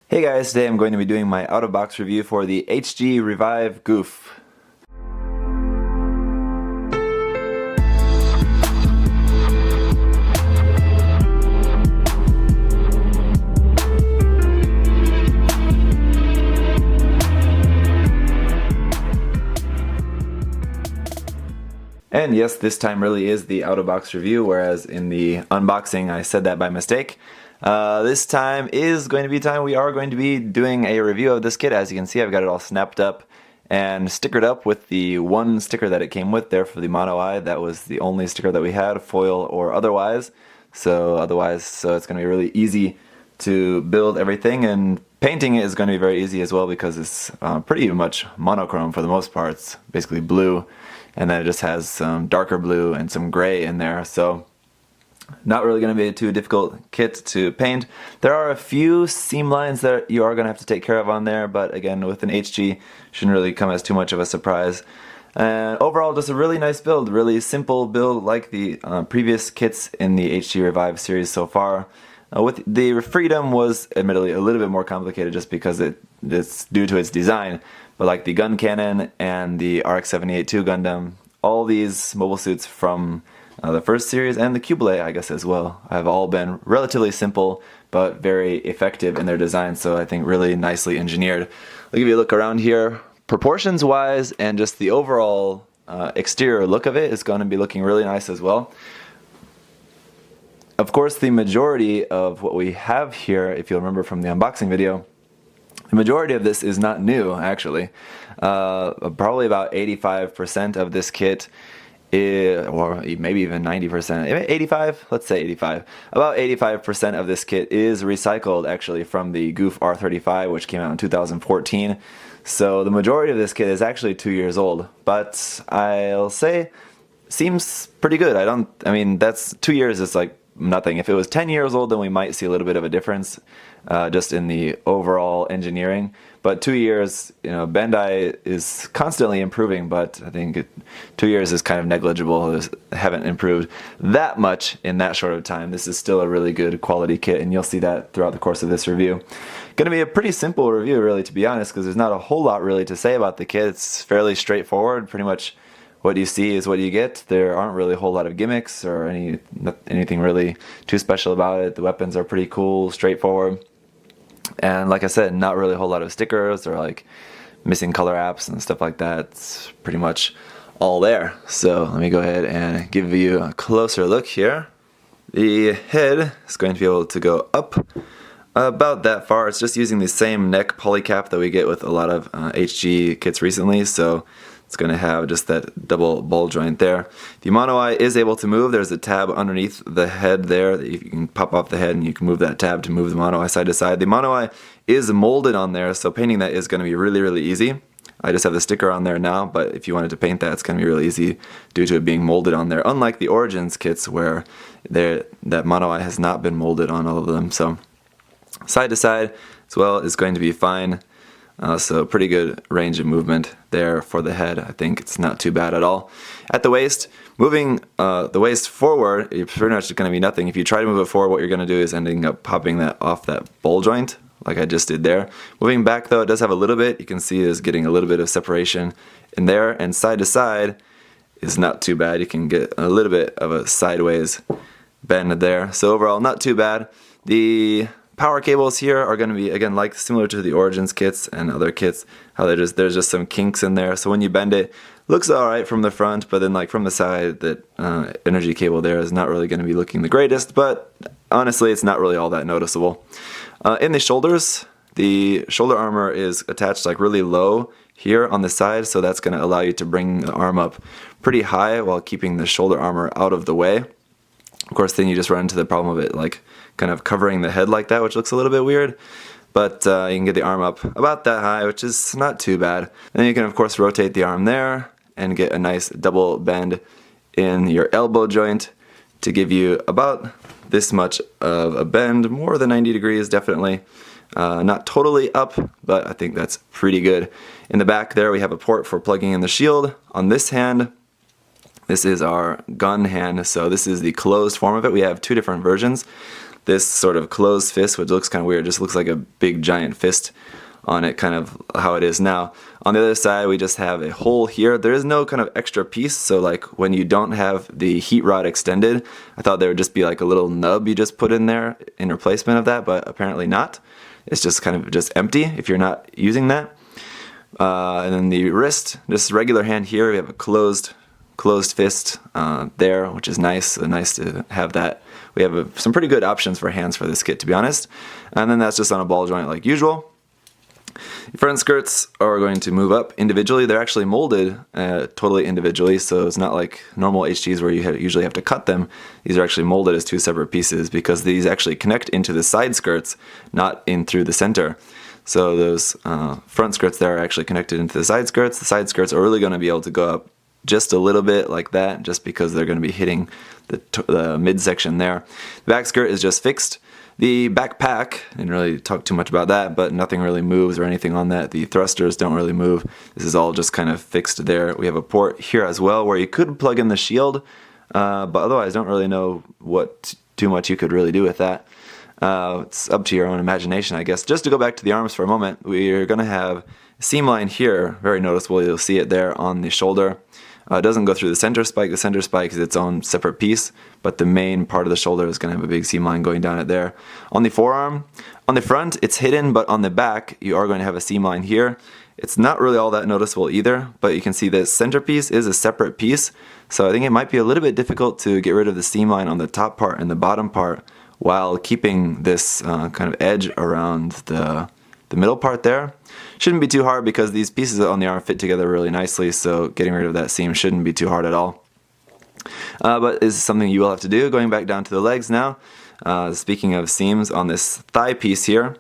Hey guys, today I'm going to be doing my out-of-box review for the HG Revive Gouf. And yes, this time really is the out-of-box review, whereas in the unboxing I said that by mistake. This time is going to be time we are going to be doing a review of this kit. As you can see, I've got it all snapped up and stickered up with the one sticker that it came with there for the mono eye. That was the only sticker that we had, foil or otherwise. So it's going to be really easy to build everything, and painting it is going to be very easy as well because it's pretty much monochrome for the most part. It's basically blue, and then it just has some darker blue and some gray in there. So not really going to be a too difficult kit to paint. There are a few seam lines that you are going to have to take care of on there, but again, with an HG, shouldn't really come as too much of a surprise. And overall, just a really nice build, really simple build like the previous kits in the HG Revive series so far. With the Freedom was admittedly a little bit more complicated just because it's due to its design, but like the gun cannon and the RX-78-2 Gundam, all these mobile suits from the first series and the Cubile, I guess, as well, have all been relatively simple but very effective in their design, so I think really nicely engineered. I'll give you a look around here. Proportions wise and just the overall exterior look of it is going to be looking really nice as well. Of course, the majority of what we have here, if you'll remember from the unboxing video, the majority of this is not new, actually. Probably about 85% of this kit or maybe even 90%, 85, let's say 85. About 85% of this kit is recycled actually from the Gouf R35, which came out in 2014. So the majority of this kit is actually 2 years old, but I'll say seems pretty good. I mean, that's 2 years is like nothing. If it was 10 years old, then we might see a little bit of a difference just in the overall engineering. But 2 years, Bandai is constantly improving, but I think 2 years is kind of negligible. They haven't improved that much in that short of time. This is still a really good quality kit, and you'll see that throughout the course of this review. Going to be a pretty simple review, really, to be honest, because there's not a whole lot really to say about the kit. It's fairly straightforward. Pretty much what you see is what you get. There aren't really a whole lot of gimmicks or anything really too special about it. The weapons are pretty cool, straightforward. And like I said, not really a whole lot of stickers or like missing color apps and stuff like that. It's pretty much all there. So let me go ahead and give you a closer look here. The head is going to be able to go up about that far. It's just using the same neck polycap that we get with a lot of HG kits recently. So it's going to have just that double ball joint there. The mono eye is able to move. There's a tab underneath the head there that you can pop off the head, and you can move that tab to move the mono eye side to side. The mono eye is molded on there, so painting that is going to be really, really easy. I just have the sticker on there now, but if you wanted to paint that, it's going to be really easy due to it being molded on there. Unlike the Origins kits where that mono eye has not been molded on all of them. So side to side as well is going to be fine. So pretty good range of movement there for the head. I think it's not too bad at all. At the waist, moving the waist forward, it's pretty much going to be nothing. If you try to move it forward, what you're going to do is ending up popping that off that ball joint, like I just did there. Moving back though, it does have a little bit. You can see it's getting a little bit of separation in there, and side to side is not too bad. You can get a little bit of a sideways bend there. So overall, not too bad. The power cables here are going to be, again, like similar to the Origins kits and other kits, how there's just some kinks in there. So when you bend it, looks alright from the front, but then like from the side, that energy cable there is not really going to be looking the greatest, but honestly, it's not really all that noticeable. In the shoulders, the shoulder armor is attached like really low here on the side, so that's going to allow you to bring the arm up pretty high while keeping the shoulder armor out of the way. Of course, then you just run into the problem of it like kind of covering the head like that, which looks a little bit weird. But you can get the arm up about that high, which is not too bad. And then you can, of course, rotate the arm there and get a nice double bend in your elbow joint to give you about this much of a bend, more than 90 degrees, definitely. Not totally up, but I think that's pretty good. In the back there, we have a port for plugging in the shield. On this hand, this is our gun hand, so this is the closed form of it. We have two different versions. this sort of closed fist, which looks kind of weird. It just looks like a big giant fist on it, kind of how it is now. On the other side, we just have a hole here. There is no kind of extra piece, so like when you don't have the heat rod extended, I thought there would just be like a little nub you just put in there in replacement of that, but apparently not. It's just kind of just empty if you're not using that. And then the wrist, just regular hand here, we have a closed fist there, which is nice. So nice to have that. We have some pretty good options for hands for this kit, to be honest. And then that's just on a ball joint like usual. The front skirts are going to move up individually. They're actually molded totally individually, so it's not like normal HGs where you usually have to cut them. These are actually molded as two separate pieces because these actually connect into the side skirts, not in through the center. So those front skirts there are actually connected into the side skirts. The side skirts are really going to be able to go up just a little bit like that, just because they're going to be hitting the midsection there. The back skirt is just fixed. The backpack, didn't really talk too much about that, but nothing really moves or anything on that. The thrusters don't really move. This is all just kind of fixed there. We have a port here as well where you could plug in the shield, but otherwise don't really know what too much you could really do with that. It's up to your own imagination, I guess. Just to go back to the arms for a moment, we're going to have a seam line here, very noticeable. You'll see it there on the shoulder. It doesn't go through the center spike. The center spike is its own separate piece, but the main part of the shoulder is going to have a big seam line going down it there. On the forearm, on the front, it's hidden, but on the back, you are going to have a seam line here. It's not really all that noticeable either, but you can see the center piece is a separate piece, so I think it might be a little bit difficult to get rid of the seam line on the top part and the bottom part while keeping this kind of edge around the middle part there. Shouldn't be too hard because these pieces on the arm fit together really nicely, so getting rid of that seam shouldn't be too hard at all. But this is something you will have to do. Going back down to the legs now, speaking of seams on this thigh piece here,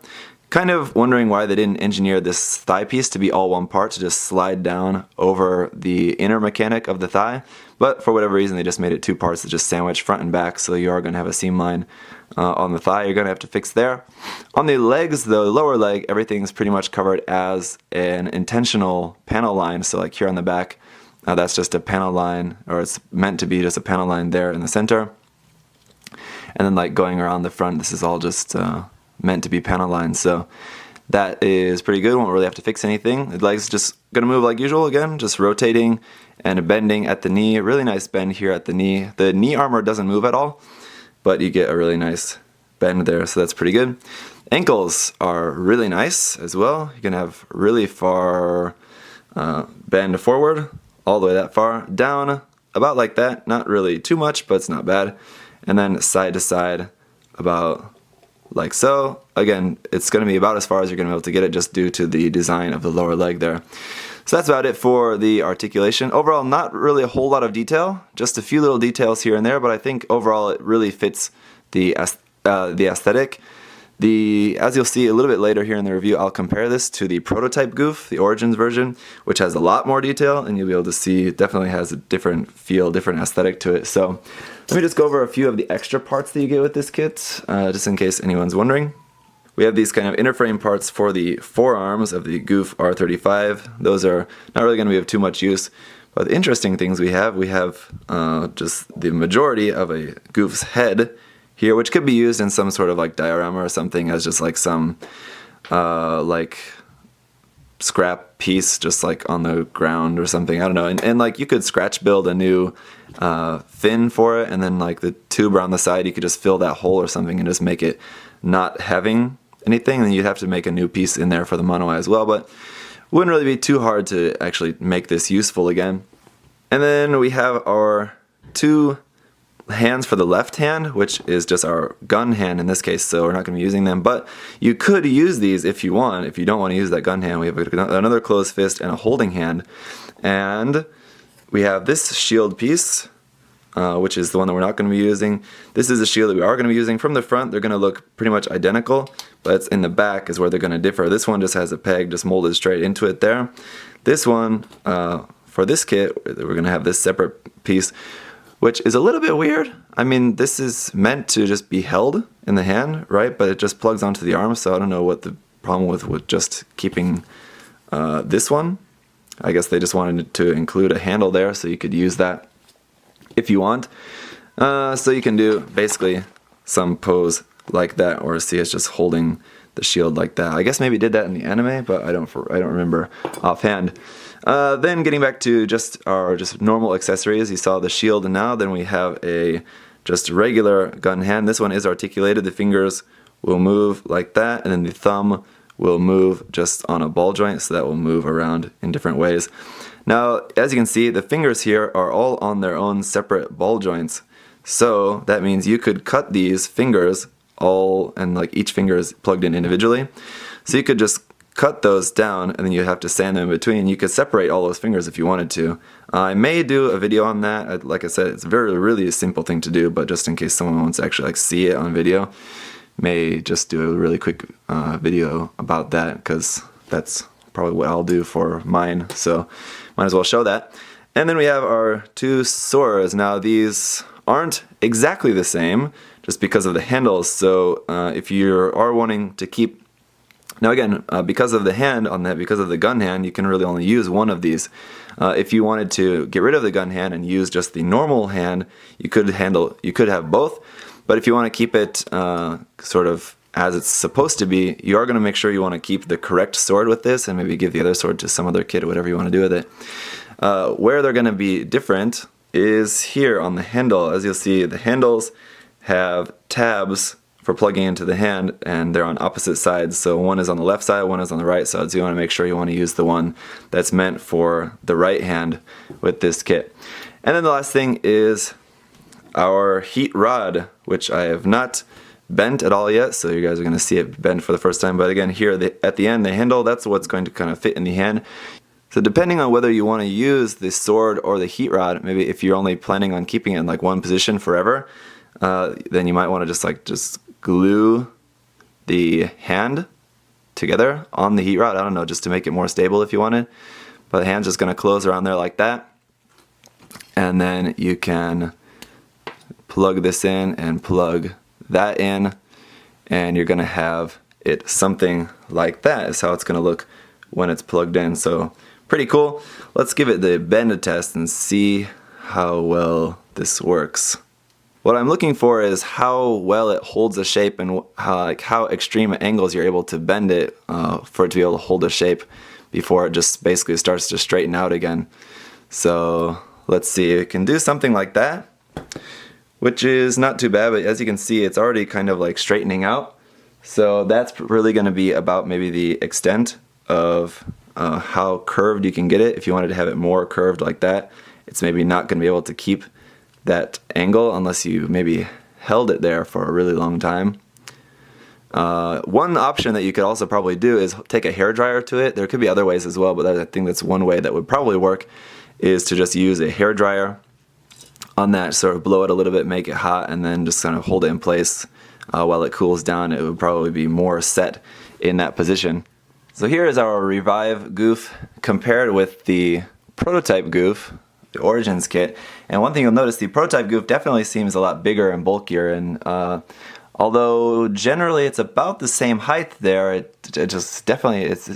kind of wondering why they didn't engineer this thigh piece to be all one part, to just slide down over the inner mechanic of the thigh, but for whatever reason they just made it two parts that just sandwich front and back, so you are going to have a seam line on the thigh you're going to have to fix there. On the legs, the lower leg, everything's pretty much covered as an intentional panel line, so like here on the back, that's just a panel line, or it's meant to be just a panel line there in the center. And then like going around the front, this is all just meant to be panel lines, so that is pretty good. Won't really have to fix anything. The legs just gonna move like usual again, just rotating and bending at the knee. Really nice bend here at the knee. The knee armor doesn't move at all, but you get a really nice bend there, so that's pretty good. Ankles are really nice as well. You can have really far bend forward, all the way that far, down about like that. Not really too much, but it's not bad. And then side to side about like so. Again, it's going to be about as far as you're going to be able to get it just due to the design of the lower leg there. So that's about it for the articulation. Overall, not really a whole lot of detail, just a few little details here and there, but I think overall it really fits the aesthetic. As you'll see a little bit later here in the review, I'll compare this to the prototype Gouf, the Origins version, which has a lot more detail, and you'll be able to see it definitely has a different feel, different aesthetic to it. So let me just go over a few of the extra parts that you get with this kit, just in case anyone's wondering. We have these kind of inner frame parts for the forearms of the Gouf R35. Those are not really going to be of too much use, but the interesting things we have just the majority of a Gouf's head here, which could be used in some sort of like diorama or something as just like some like scrap piece just like on the ground or something, I don't know, and like you could scratch build a new fin for it, and then like the tube around the side you could just fill that hole or something and just make it not having anything, then you'd have to make a new piece in there for the mono eye as well, but wouldn't really be too hard to actually make this useful again. And then we have our two hands for the left hand, which is just our gun hand in this case, so we're not going to be using them, but you could use these if you want. If you don't want to use that gun hand, we have another closed fist and a holding hand, and we have this shield piece, which is the one that we're not going to be using. This is the shield that we are going to be using. From the front, they're going to look pretty much identical, but it's in the back is where they're going to differ. This one just has a peg just molded straight into it there. This one, for this kit, we're going to have this separate piece, which is a little bit weird. I mean, this is meant to just be held in the hand, right? But it just plugs onto the arm, so I don't know what the problem with just keeping this one. I guess they just wanted to include a handle there so you could use that if you want. So you can do basically some pose like that, or see it's just holding the shield like that. I guess maybe it did that in the anime, but I don't remember offhand. Then getting back to just our normal accessories, you saw the shield, and now then we have a just regular gun hand. This one is articulated. The fingers will move like that, and then the thumb will move just on a ball joint, so that will move around in different ways. Now, as you can see, the fingers here are all on their own separate ball joints. So that means you could cut these fingers all, and like each finger is plugged in individually. So you could just cut those down, and then you have to sand them in between. You could separate all those fingers if you wanted to. I may do a video on that. Like I said, it's really a simple thing to do, but just in case someone wants to actually like see it on video, may just do a really quick video about that, because that's probably what I'll do for mine. So might as well show that. And then we have our two swords. Now these aren't exactly the same just because of the handles. So if you are wanting to keep, now again, because of the hand on that, because of the gun hand, you can really only use one of these. If you wanted to get rid of the gun hand and use just the normal hand, you could have both. But if you want to keep it sort of as it's supposed to be, you are going to make sure you want to keep the correct sword with this, and maybe give the other sword to some other kid or whatever you want to do with it. Where they're going to be different is here on the handle. As you'll see, the handles have tabs for plugging into the hand, and they're on opposite sides. So one is on the left side, one is on the right side. So you want to make sure you want to use the one that's meant for the right hand with this kit. And then the last thing is our heat rod, which I have not bent at all yet, so you guys are going to see it bent for the first time. But again, here at the end, the handle, that's what's going to kind of fit in the hand. So depending on whether you want to use the sword or the heat rod, maybe if you're only planning on keeping it in like one position forever, then you might want to just glue the hand together on the heat rod. I don't know, just to make it more stable if you wanted. But the hand's just going to close around there like that. And then you can plug this in and plug that in, and you're going to have it something like that is how it's going to look when it's plugged in. So pretty cool. Let's give it the bend test and see how well this works. What I'm looking for is how well it holds a shape, and how extreme angles you're able to bend it for it to be able to hold a shape before it just basically starts to straighten out again. So let's see, it can do something like that, which is not too bad, but as you can see, it's already kind of like straightening out. So that's really going to be about maybe the extent of how curved you can get it. If you wanted to have it more curved like that, it's maybe not going to be able to keep that angle unless you maybe held it there for a really long time. One option that you could also probably do is take a hairdryer to it. There could be other ways as well, but I think that's one way that would probably work, is to just use a hairdryer on that, sort of blow it a little bit, make it hot, and then just kind of hold it in place while it cools down. It would probably be more set in that position. So here is our Revive Gouf compared with the prototype Gouf, the Origins kit. And one thing you'll notice, the prototype Gouf definitely seems a lot bigger and bulkier, and although generally it's about the same height there, it just definitely, its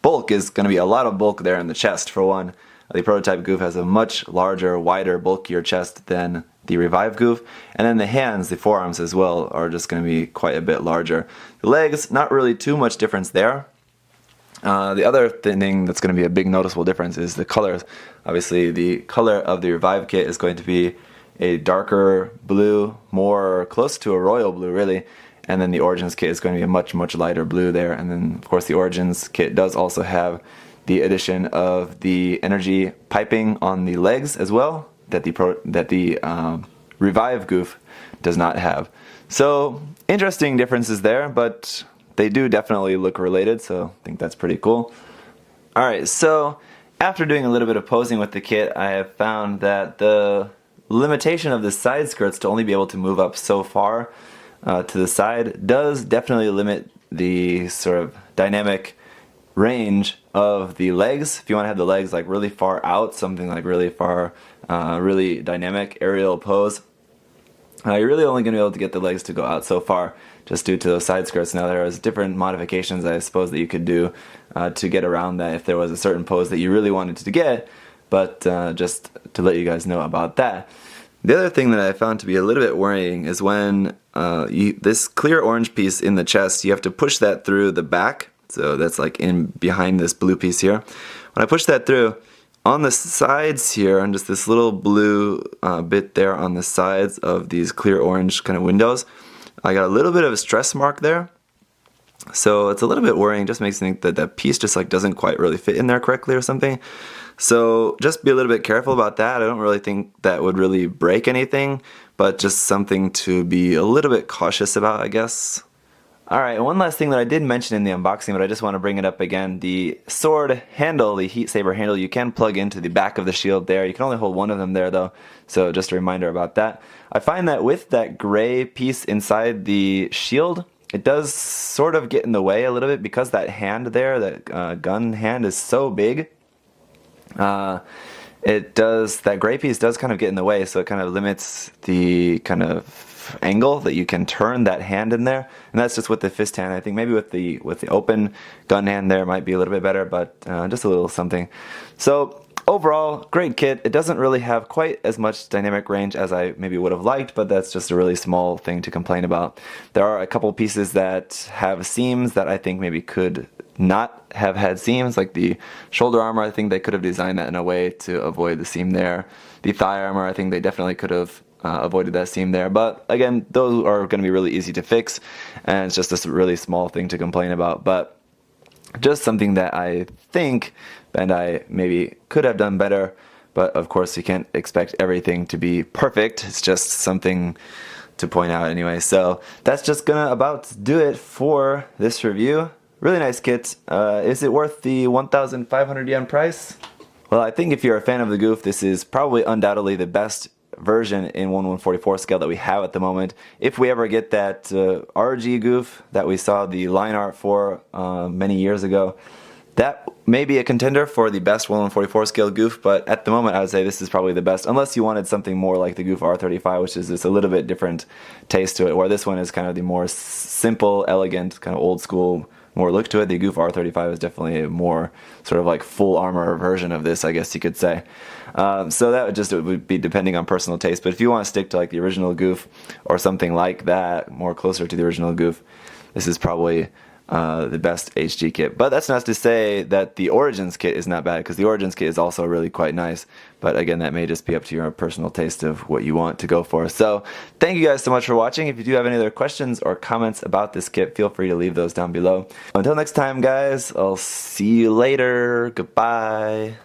bulk is going to be a lot of bulk there in the chest for one. The prototype Gouf has a much larger, wider, bulkier chest than the Revive Gouf. And then the hands, the forearms as well, are just going to be quite a bit larger. The legs, not really too much difference there. The other thing that's going to be a big noticeable difference is the colors. Obviously, the color of the Revive kit is going to be a darker blue, more close to a royal blue, really. And then the Origins kit is going to be a much lighter blue there. And then, of course, the Origins kit does also have the addition of the energy piping on the legs as well, that the Revive Gouf does not have. So interesting differences there, but they do definitely look related, so I think that's pretty cool. Alright, so after doing a little bit of posing with the kit, I have found that the limitation of the side skirts to only be able to move up so far to the side does definitely limit the sort of dynamic range of the legs. If you want to have the legs like really far out, something like really far, really dynamic aerial pose, you're really only going to be able to get the legs to go out so far just due to those side skirts. Now there is different modifications I suppose that you could do to get around that if there was a certain pose that you really wanted to get, but just to let you guys know about that. The other thing that I found to be a little bit worrying is when this clear orange piece in the chest, you have to push that through the back. So that's like in behind this blue piece here. When I push that through, on the sides here, and just this little blue bit there on the sides of these clear orange kind of windows, I got a little bit of a stress mark there. So it's a little bit worrying, just makes me think that that piece just like doesn't quite really fit in there correctly or something. So just be a little bit careful about that. I don't really think that would really break anything, but just something to be a little bit cautious about, I guess. Alright, one last thing that I did mention in the unboxing, but I just want to bring it up again. The sword handle, the heat saber handle, you can plug into the back of the shield there. You can only hold one of them there though, so just a reminder about that. I find that with that gray piece inside the shield, it does sort of get in the way a little bit because that hand there, that gun hand, is so big. That gray piece does kind of get in the way, so it kind of limits the kind of angle that you can turn that hand in there, and that's just with the fist hand. I think maybe with the open gun hand there might be a little bit better, but just a little something. So overall, great kit. It doesn't really have quite as much dynamic range as I maybe would have liked, but that's just a really small thing to complain about. There are a couple pieces that have seams that I think maybe could not have had seams, like the shoulder armor. I think they could have designed that in a way to avoid the seam there. The thigh armor, I think they definitely could have avoided that seam there, but again, those are going to be really easy to fix, and it's just a really small thing to complain about, but just something that I think Bandai maybe could have done better. But of course you can't expect everything to be perfect. It's just something to point out anyway. So that's just gonna about do it for this review. Really nice kit. Is it worth the 1,500 yen price? Well, I think if you're a fan of the Gouf, this is probably undoubtedly the best version in 1/144 scale that we have at the moment. If we ever get that HG Gouf that we saw the line art for many years ago, that may be a contender for the best 1/144 scale Gouf, but at the moment I would say this is probably the best, unless you wanted something more like the Gouf R35, which is just a little bit different taste to it, where this one is kind of the more simple, elegant, kind of old school more look to it. The Gouf R35 is definitely a more sort of like full armor version of this, I guess you could say. So that would be depending on personal taste, but if you want to stick to like the original Gouf or something like that, more closer to the original Gouf, this is probably the best HG kit. But that's not to say that the Origins kit is not bad, because the Origins kit is also really quite nice. But again, that may just be up to your personal taste of what you want to go for. So thank you guys so much for watching. If you do have any other questions or comments about this kit, feel free to leave those down below. Until next time, guys, I'll see you later. Goodbye.